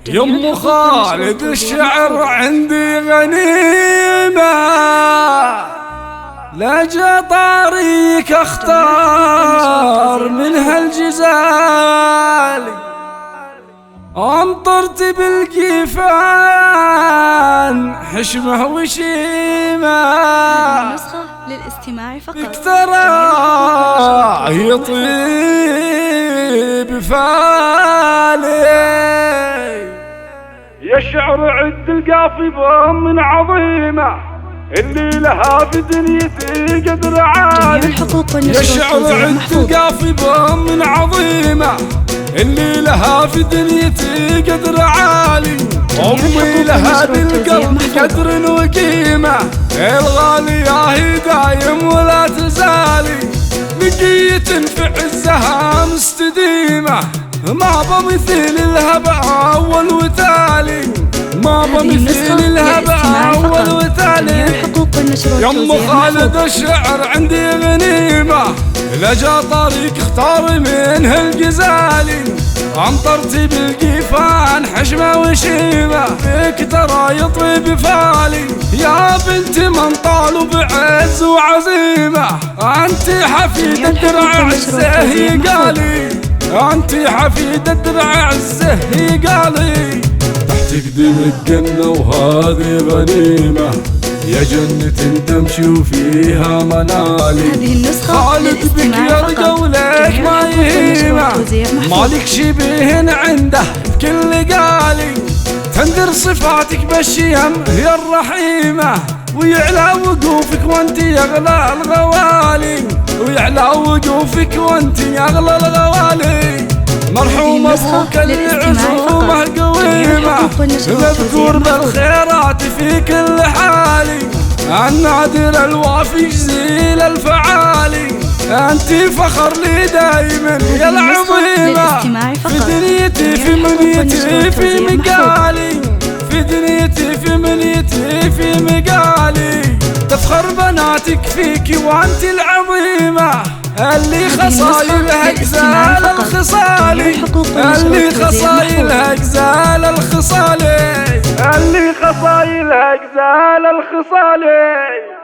يم خالد الشعر عندي غنيمة، لجا طريق اختار من هالجزال، امطرت بالكيفان حشمه وشيمه. نسخة للاستماع فقط. اكترى يطيب فالي، يا شعر عد القافي من عظيمة، اللي لها في دنيتي قدر عالي. يا شعر عد القافي من عظيمة، اللي لها في دنيتي قدر عالي. أمي لها بالقلب قدر وقيمة، الغالية هي دايم ولا تزالي. بقية في عزها مستديمة، ما بمثيل لها بأول وتالي، ما بمثيل لها بأول وتالي. يم خالد الشعر عندي غنيمة، لجا طريق اختار من هالجزالي، امطرتي بالقيفان حشمه وشيمه، فيك ترى يطيب فالي. يا بنت من طال بعز وعزيمه، انت حفيد الدرع عزه قالي، انت حفيد الدرع عزه قالي. تحت قدمك جنه وهذه غنيمه، يا جنة تمشي وفيها منالي. خالد بك يرقى ولك ما يهيمه، مالك شبيه عنده بكل قالي. تندر صفاتك بالشيم هي الرحيمة، ويعلى وقوفك وانت يغلى الغوالي، ويعلى وقوفك وانت يغلى الغوالي. مرحوم ابوك العزومه قويمه، مذكور بالخيرات في كل حالي. النادر الوافي جزيل الفعالي، انت فخر لي دايما يا العظيمه. في دنيتي في منيتي في مقالي، في دنيتي في منيتي في مقالي. تفخر بناتك فيك وانت العظيمة، اللي خصايلها جزال الخصالي، اللي خصايلها جزال الخصالي، اللي خصايلها جزال الخصالي.